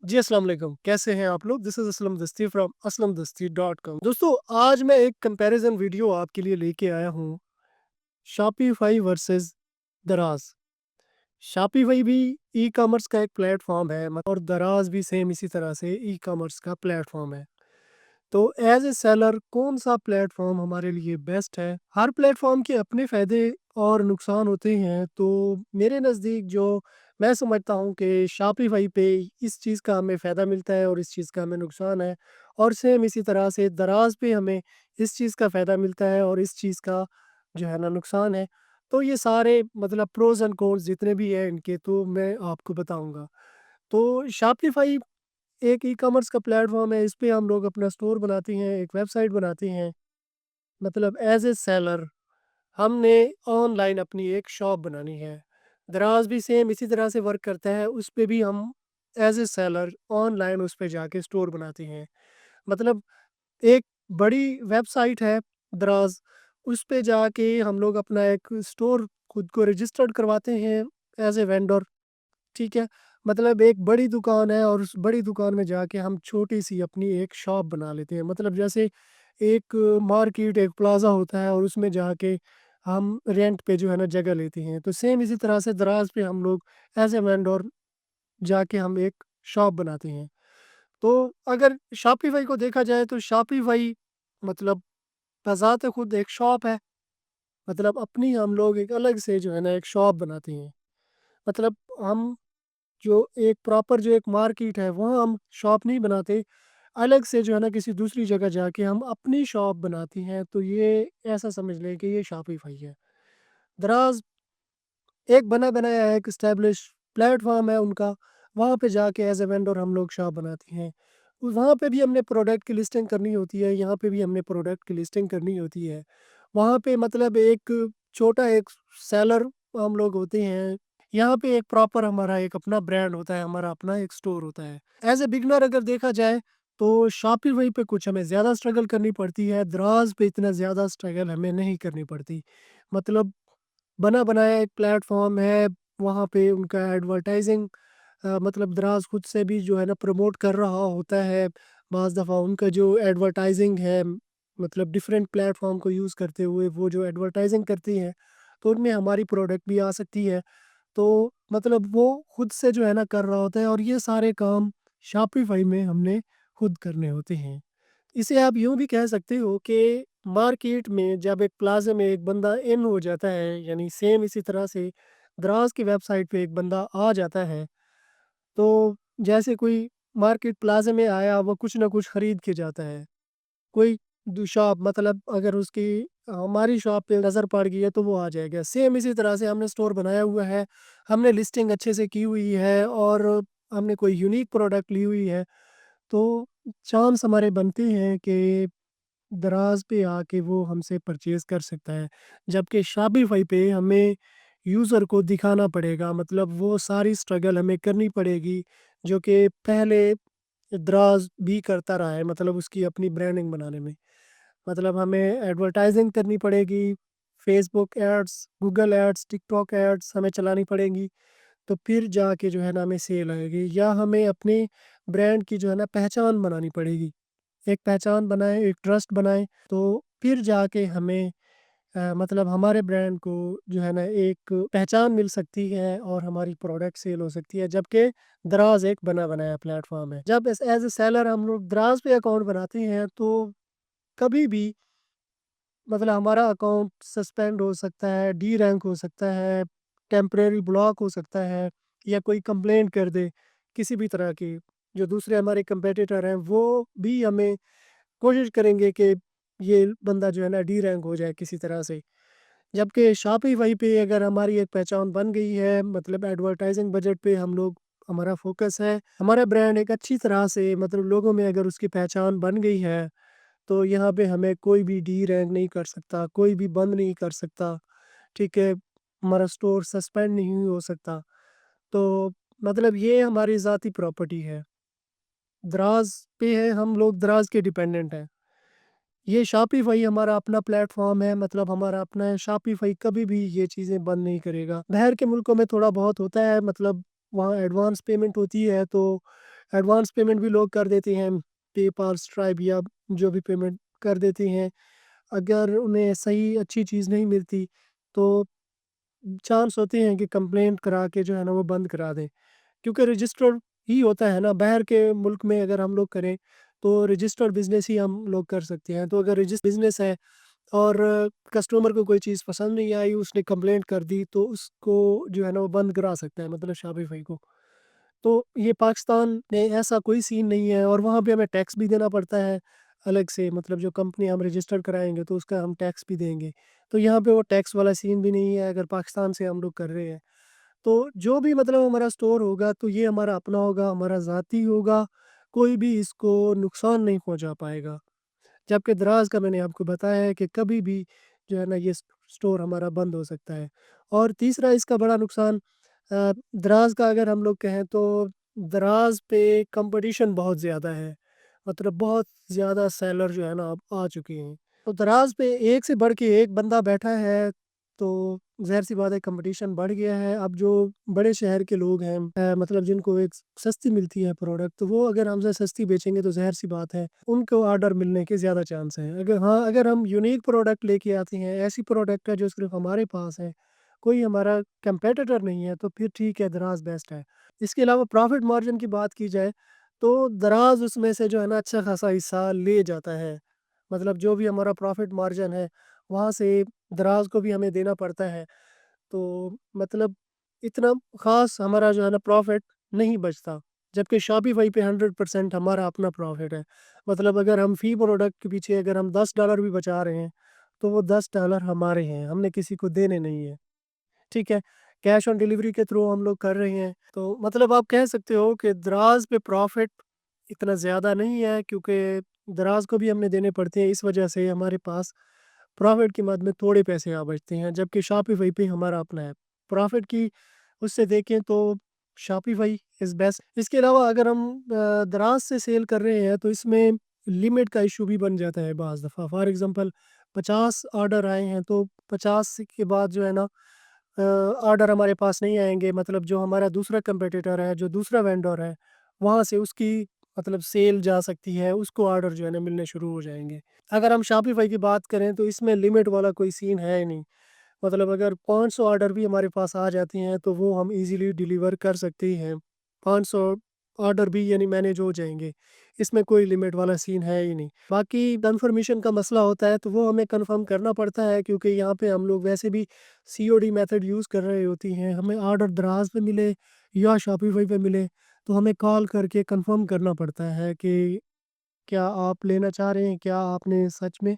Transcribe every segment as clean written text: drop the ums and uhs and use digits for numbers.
जी अस्सलाम वालेकुम, कैसे हैं आप लोग? दिस इज़ असलम दस्ती फ्रॉम aslamdasti.com। दोस्तों, आज मैं एक कंपैरिज़न वीडियो आपके लिए लेके आया हूँ, शॉपिफ़ाई वर्सेस दराज़। शॉपिफ़ाई भी ई-कॉमर्स का एक प्लेटफ़ॉर्म है और दराज़ भी सेम इसी तरह से ई-कॉमर्स का प्लेटफ़ॉर्म है। तो एज़ ए सेलर कौन-सा प्लेटफ़ॉर्म हमारे लिए बेस्ट है? हर प्लेटफ़ॉर्म के अपने फ़ायदे और नुकसान होते हैं, तो मेरे नज़दीक जो मैं समझता हूँ कि शॉपिफ़ाई पे इस चीज़ का हमें फ़ायदा मिलता है और इस चीज़ का हमें नुकसान है, और सेम इसी तरह से दराज़ पे हमें इस चीज़ का फ़ायदा मिलता है और इस चीज़ का जो है ना नुकसान है। तो ये सारे मतलब प्रोज़ एंड कॉन्स जितने भी हैं इनके, तो मैं आपको बताऊँगा। तो शॉपिफ़ाई एक ई-कॉमर्स का प्लेटफ़ॉर्म है, इस पे हम लोग अपना स्टोर बनाते हैं, एक वेबसाइट बनाते हैं। मतलब एज़ ए सेलर हमने ऑनलाइन अपनी एक शॉप बनानी है। दराज़ भी सेम इसी तरह से वर्क करता है, उस पे भी हम एज़ ए सेलर ऑनलाइन उस पे जाके स्टोर बनाते हैं। मतलब एक बड़ी वेबसाइट है दराज़, उस पे जाके हम लोग अपना एक स्टोर खुद को रजिस्टर्ड करवाते हैं एज़ ए वेंडर। ठीक है? मतलब एक बड़ी दुकान है और उस बड़ी दुकान में जाके हम छोटी-सी अपनी एक शॉप बना लेते हैं। मतलब जैसे एक मार्केट, एक प्लाज़ा होता है और उसमें जाके हम रेंट पे जो है ना जगह लेते हैं। तो सेम इसी तरह से दराज़ पे हम लोग एज़ अ वेंडर जाके हम एक शॉप बनाते हैं। तो अगर शॉपिफ़ाई को देखा जाए तो शॉपिफ़ाई मतलब बज़ात खुद एक शॉप है। मतलब अपनी हम लोग एक अलग से जो है ना एक शॉप बनाते हैं। मतलब हम जो एक प्रॉपर जो एक मार्केट है, वहाँ हम शॉप नहीं बनाते। अलग से जो है ना किसी दूसरी जगह जाके हम अपनी शॉप बनाते हैं, तो ये ऐसा समझ लें कि ये शॉपिफ़ाई है। दराज़ एक बना-बनाया है, एक एस्टेब्लिश प्लेटफ़ॉर्म है उनका, वहाँ पे जाके एज़ अ वेंडर हम लोग शॉप बनाते हैं। वहाँ पे भी हमने प्रोडक्ट की लिस्टिंग करनी होती है, यहाँ पे भी हमने प्रोडक्ट की लिस्टिंग करनी होती है। वहाँ पे मतलब एक छोटा एक सेलर हम लोग होते हैं, यहाँ पे एक प्रॉपर हमारा एक अपना ब्रांड होता है, हमारा अपना एक स्टोर होता है। एज़ अ बिगिनर अगर देखा जाए, तो शॉपिफ़ाई पे कुछ हमें ज़्यादा स्ट्रगल करनी पड़ती है, दराज़ पे इतना ज़्यादा स्ट्रगल हमें नहीं करनी पड़ती। मतलब बना-बनाया एक प्लेटफ़ॉर्म है, वहाँ पे उनका एडवर्टाइज़िंग मतलब दराज़ खुद से भी जो है ना प्रमोट कर रहा होता है। बाज़ दफ़ा उनका जो एडवर्टाइज़िंग है, मतलब डिफ़रेंट प्लेटफ़ॉर्म को यूज़ करते हुए वो जो एडवर्टाइज़िंग करती हैं, तो उनमें हमारी प्रोडक्ट भी आ सकती है। तो मतलब वो खुद से जो है ना कर रहा होता है और ये सारे काम शॉपिफ़ाई में हमने खुद करने होते हैं। इसे आप यूँ भी कह सकते हो कि मार्केट में जब एक प्लाज़ा में एक बंदा इन हो जाता है, यानी सेम इसी तरह से दराज़ की वेबसाइट पे एक बंदा आ जाता है, तो जैसे कोई मार्केट प्लाज़ा में आया, वो कुछ ना कुछ खरीद के जाता है। कोई शॉप मतलब अगर उसकी हमारी शॉप पे नज़र पड़ गई है तो वो आ जाएगा। सेम इसी तरह से हमने स्टोर बनाया हुआ है, हमने लिस्टिंग अच्छे से की हुई है और हमने कोई यूनिक प्रोडक्ट ली हुई है, तो चांस हमारे बनते हैं कि दराज़ पे आके वो हमसे परचेज़ कर सकता है। जबकि शॉपिफ़ाई पे हमें यूज़र को दिखाना पड़ेगा, मतलब वो सारी स्ट्रगल हमें करनी पड़ेगी, जो कि पहले दराज़ भी करता रहा है, मतलब उसकी अपनी ब्रांडिंग बनाने में। मतलब हमें एडवर्टाइज़िंग करनी पड़ेगी, Facebook ads, Google ads, TikTok ads हमें चलानी पड़ेंगी, तो फिर जाके जो है ना हमें सेल आएगी, या हमें अपने ब्रांड की जो है ना पहचान बनानी पड़ेगी। एक पहचान बनाएँ, एक ट्रस्ट बनाएँ, तो फिर जाके हमें मतलब हमारे ब्रांड को जो है ना एक पहचान मिल सकती है और हमारी प्रोडक्ट सेल हो सकती है। जबकि दराज़ एक बना-बनाया प्लेटफ़ॉर्म है। जब एज़ अ सेलर हम लोग दराज़ पे अकाउंट बनाते हैं, तो कभी भी मतलब हमारा अकाउंट सस्पेंड हो सकता है, डी रैंक हो सकता है, टेम्परेरी ब्लॉक हो सकता है, या कोई कंप्लेंट कर दे किसी भी तरह की। जो दूसरे हमारे कंपटीटर हैं, वो भी हमें कोशिश करेंगे कि ये बंदा जो है ना डी रैंक हो जाए किसी तरह से। जबकि शॉपिफ़ाई पे अगर हमारी एक पहचान बन गई है, मतलब एडवर्टाइज़िंग बजट पे हम लोग हमारा फ़ोकस है, हमारा ब्रांड एक अच्छी तरह से मतलब लोगों में अगर उसकी पहचान बन गई है, तो यहाँ पे हमें कोई भी डी रैंक नहीं कर सकता, कोई भी बंद नहीं कर सकता, ठीक है? हमारा स्टोर सस्पेंड नहीं हो सकता। तो मतलब ये हमारी ज़ाती प्रॉपर्टी है। दराज़ पे है, हम लोग दराज़ के डिपेंडेंट हैं। ये शॉपिफ़ाई हमारा अपना प्लेटफ़ॉर्म है, मतलब हमारा अपना है। शॉपिफ़ाई कभी भी ये चीज़ें बंद नहीं करेगा। बाहर के मुल्कों में थोड़ा बहुत होता है, मतलब वहाँ एडवांस पेमेंट होती है, तो एडवांस पेमेंट भी लोग कर देते हैं, पेपाल, स्ट्राइप या जो भी पेमेंट कर देते हैं। अगर उन्हें सही अच्छी चीज़ नहीं मिलती तो चांस होते हैं कि कंप्लेंट करा के जो है ना वो बंद करा दें। क्योंकि रजिस्टर्ड ही होता है ना, बाहर के मुल्क में अगर हम लोग करें तो रजिस्टर्ड बिज़नेस ही हम लोग कर सकते हैं। तो अगर रजिस्टर्ड बिज़नेस है और कस्टमर को कोई चीज़ पसंद नहीं आई, उसने कंप्लेंट कर दी, तो उसको जो है ना वो बंद करा सकता है, मतलब शॉपिफ़ाई को। तो ये पाकिस्तान में ऐसा कोई सीन नहीं है और वहाँ पे हमें टैक्स भी देना पड़ता है अलग से, मतलब जो कंपनी हम रजिस्टर कराएँगे तो उसका हम टैक्स भी देंगे। तो यहाँ पे वो टैक्स वाला सीन भी नहीं है अगर पाकिस्तान से हम लोग कर रहे हैं। तो जो भी मतलब हमारा स्टोर होगा तो ये हमारा अपना होगा, हमारा ज़ाती होगा, कोई भी इसको नुकसान नहीं पहुँचा पाएगा। जबकि दराज़ का मैंने आपको बताया है कि कभी भी जो है ना ये स्टोर हमारा बंद हो सकता है। और तीसरा इसका बड़ा नुकसान दराज़ का अगर हम लोग कहें तो दराज़ पे कंपटीशन बहुत ज़्यादा है। मतलब बहुत ज़्यादा सेलर जो है ना अब आ चुके हैं। तो दराज़ पे एक से बढ़ के एक बंदा बैठा है, तो ज़ाहिर-सी बात है कंपटीशन बढ़ गया है। अब जो बड़े शहर के लोग हैं मतलब जिनको एक सस्ती मिलती है प्रोडक्ट, तो वो अगर हमसे सस्ती बेचेंगे तो ज़ाहिर-सी बात है उनको ऑर्डर मिलने के ज़्यादा चांस हैं। अगर हम यूनिक प्रोडक्ट लेके आते हैं, ऐसी प्रोडक्ट है जो सिर्फ़ हमारे पास है, कोई हमारा कंपेटिटर नहीं है, तो फिर ठीक है, दराज़ बेस्ट है। इसके अलावा प्रॉफ़िट मार्जिन की बात की जाए तो दराज़ उसमें से जो है ना अच्छा खासा हिस्सा ले जाता है। मतलब जो भी हमारा प्रॉफ़िट मार्जिन है, वहाँ से दराज़ को भी हमें देना पड़ता है। तो मतलब इतना ख़ास हमारा जो है ना प्रॉफ़िट नहीं बचता। जबकि शॉपिफ़ाई पे 100% हमारा अपना प्रॉफ़िट है। मतलब अगर हम फ़ी प्रोडक्ट के पीछे अगर हम $10 भी बचा रहे हैं, तो वो $10 हमारे हैं, हमने किसी को देने नहीं है। ठीक है? कैश ऑन डिलीवरी के थ्रू हम लोग कर रहे हैं। तो मतलब आप कह सकते हो कि दराज़ पे प्रॉफ़िट इतना ज़्यादा नहीं है, क्योंकि दराज़ को भी हमने देने पड़ते हैं, इस वजह से हमारे पास प्रॉफ़िट की मद में थोड़े पैसे आ बचते हैं, जबकि शॉपिफ़ाई पे हमारा अपना है। प्रॉफ़िट की उससे देखें तो शॉपिफ़ाई इज़ बेस्ट। इसके अलावा अगर हम दराज़ से सेल कर रहे हैं तो इसमें लिमिट का इश्यू भी बन जाता है बाज़ दफ़ा। फॉर एग्ज़ाम्पल 50 ऑर्डर आए हैं तो 50 के बाद जो है ना ऑर्डर हमारे पास नहीं आएँगे, मतलब जो हमारा दूसरा कंपटीटर है, जो दूसरा वेंडर है, वहाँ से उसकी मतलब सेल जा सकती है, उसको ऑर्डर जो है ना मिलने शुरू हो जाएँगे। अगर हम शॉपिफ़ाई की बात करें तो इसमें लिमिट वाला कोई सीन है ही नहीं। मतलब अगर 500 ऑर्डर भी हमारे पास आ जाते हैं तो वो हम ईज़िली डिलीवर कर सकते हैं। 500 ऑर्डर भी यानी मैनेज हो जाएँगे। इसमें कोई लिमिट वाला सीन है ही नहीं। बाकी कन्फर्मेशन का मसला होता है तो वो हमें कन्फर्म करना पड़ता है, क्योंकि यहाँ पे हम लोग वैसे भी सीओडी मेथड यूज़ कर रहे होती हैं। हमें ऑर्डर दराज़ पे मिले या शॉपिफ़ाई पे मिले तो हमें कॉल करके कन्फर्म करना पड़ता है कि क्या आप लेना चाह रहे हैं? क्या आपने सच में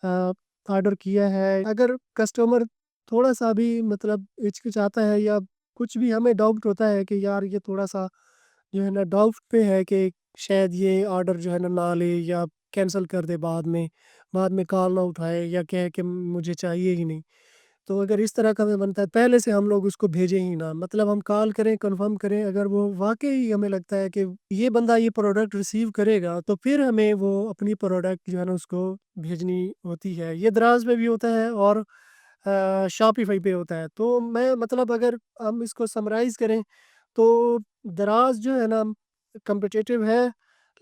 अ, ऑर्डर किया है? अगर कस्टमर थोड़ा-सा भी मतलब हिचकिचाता है या कुछ भी हमें डाउट होता है कि यार ये थोड़ा-सा जो है ना डाउट पे है कि शायद ये ऑर्डर जो है ना ले या कैंसल कर दे बाद में कॉल ना उठाए या कहे कि मुझे चाहिए ही नहीं। तो अगर इस तरह का हमें बनता है, पहले से हम लोग उसको भेजें ही ना, मतलब हम कॉल करें, कन्फर्म करें, अगर वो वाक़ई हमें लगता है कि ये बंदा ये प्रोडक्ट रिसीव करेगा, तो फिर हमें वो अपनी प्रोडक्ट जो है ना उसको भेजनी होती है। ये दराज़ में भी होता है और शॉपिफ़ाई पे होता है। तो मैं मतलब अगर हम इसको समराइज़ करें तो दराज़ जो है ना कॉम्पिटिटिव है,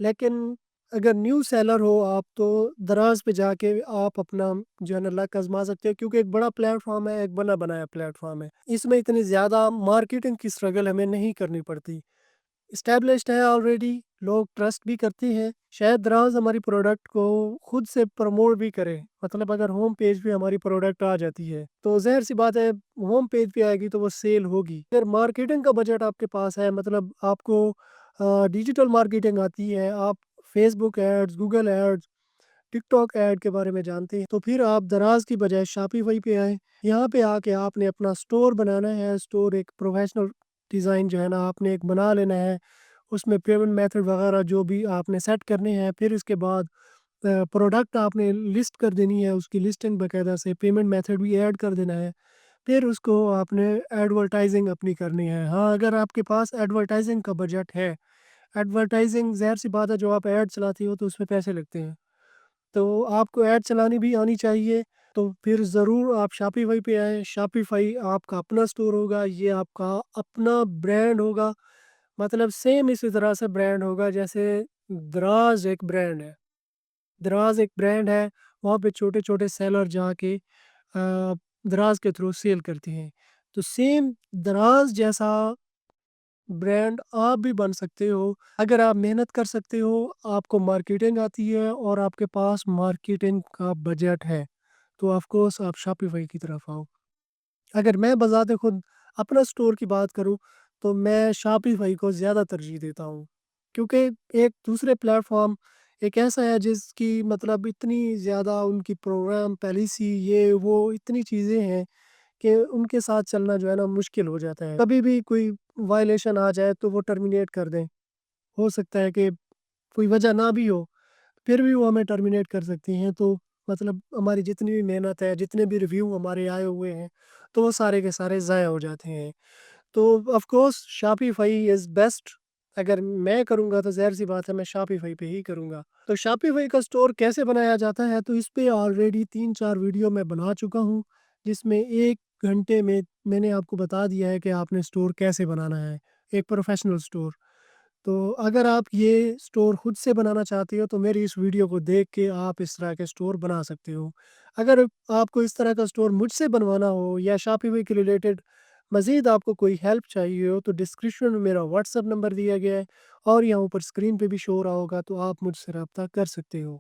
लेकिन अगर न्यू सेलर हो आप तो दराज़ पे जाके आप अपना जो है ना लक आज़मा सकते हो, क्योंकि एक बड़ा प्लेटफ़ॉर्म है, एक बना-बनाया प्लेटफ़ॉर्म है। इसमें इतनी ज़्यादा मार्केटिंग की स्ट्रगल हमें नहीं करनी पड़ती। एस्टेब्लिश्ड है ऑलरेडी, लोग ट्रस्ट भी करते हैं। शायद दराज़ हमारी प्रोडक्ट को खुद से प्रमोट भी करे। मतलब अगर होम पेज पे हमारी प्रोडक्ट आ जाती है, तो ज़ाहिर-सी बात है होम पेज पे आएगी तो वो सेल होगी। अगर मार्केटिंग का बजट आपके पास है, मतलब आपको डिजिटल मार्केटिंग आती है, आप Facebook ads, Google ads, TikTok ad के बारे में जानते हैं, तो फिर आप दराज़ की बजाय शॉपिफ़ाई पे आएँ। यहाँ पे आके आपने अपना स्टोर बनाना है, स्टोर एक प्रोफ़ेशनल डिज़ाइन जो है ना आपने एक बना लेना है। उसमें पेमेंट मेथड वगैरह जो भी आपने सेट करने हैं, फिर इसके बाद प्रोडक्ट आपने लिस्ट कर देनी है, उसकी लिस्टिंग बाकायदा से, पेमेंट मेथड भी ऐड कर देना है। फिर उसको आपने एडवर्टाइज़िंग अपनी करनी है। हाँ, अगर आपके पास एडवर्टाइज़िंग का बजट है, एडवर्टाइज़िंग ज़ाहिर-सी बात है जो आप ऐड चलाती हो तो उसमें पैसे लगते हैं। तो आपको ऐड चलानी भी आनी चाहिए, तो फिर ज़रूर आप शॉपिफ़ाई पे आएँ। शॉपिफ़ाई आपका अपना स्टोर होगा, ये आपका अपना ब्रांड होगा। مطلب سیم اسی طرح سے برانڈ ہوگا جیسے دراز ایک برانڈ ہے، دراز ایک برانڈ ہے، وہاں پہ چھوٹے چھوٹے سیلر جا کے دراز کے تھرو سیل کرتے ہیں، تو سیم دراز جیسا برانڈ آپ بھی بن سکتے ہو اگر آپ محنت کر سکتے ہو، آپ کو مارکیٹنگ آتی ہے اور آپ کے پاس مارکیٹنگ کا بجٹ ہے تو آف کورس آپ شاپیفائی کی طرف آؤ۔ اگر میں بذات خود اپنا اسٹور کی بات کروں تو میں شاپیفائی کو زیادہ ترجیح دیتا ہوں، کیونکہ ایک دوسرے پلیٹ فارم ایک ایسا ہے جس کی مطلب اتنی زیادہ ان کی پروگرام پالیسی یہ وہ اتنی چیزیں ہیں کہ ان کے ساتھ چلنا جو ہے نا مشکل ہو جاتا ہے، کبھی بھی کوئی وائلیشن آ جائے تو وہ ٹرمینیٹ کر دیں، ہو سکتا ہے کہ کوئی وجہ نہ بھی ہو پھر بھی وہ ہمیں ٹرمینیٹ کر سکتی ہیں، تو مطلب ہماری جتنی بھی محنت ہے جتنے بھی ریویو ہمارے آئے ہوئے ہیں تو وہ سارے کے سارے ضائع ہو جاتے ہیں، تو of course Shopify is best. اگر میں کروں گا تو ظاہر سی بات ہے میں شاپیفائی پہ ہی کروں گا۔ تو شاپیفائی کا اسٹور کیسے بنایا جاتا ہے تو اس پہ آلریڈی 3-4 ویڈیو میں بنا چکا ہوں، جس میں 1 گھنٹے میں نے آپ کو بتا دیا ہے کہ آپ نے اسٹور کیسے بنانا ہے، ایک پروفیشنل اسٹور۔ تو اگر آپ یہ اسٹور خود سے بنانا چاہتے ہو تو میری اس ویڈیو کو دیکھ کے آپ اس طرح کے اسٹور بنا سکتے ہو۔ اگر آپ کو اس طرح کا اسٹور مجھ سے بنوانا ہو یا شاپیفائی کے ریلیٹڈ مزید آپ کو کوئی ہیلپ چاہیے ہو تو ڈسکرپشن میں میرا واٹس ایپ نمبر دیا گیا ہے اور یہاں اوپر اسکرین پہ بھی شو ہو رہا ہوگا، تو آپ مجھ سے رابطہ کر سکتے ہو۔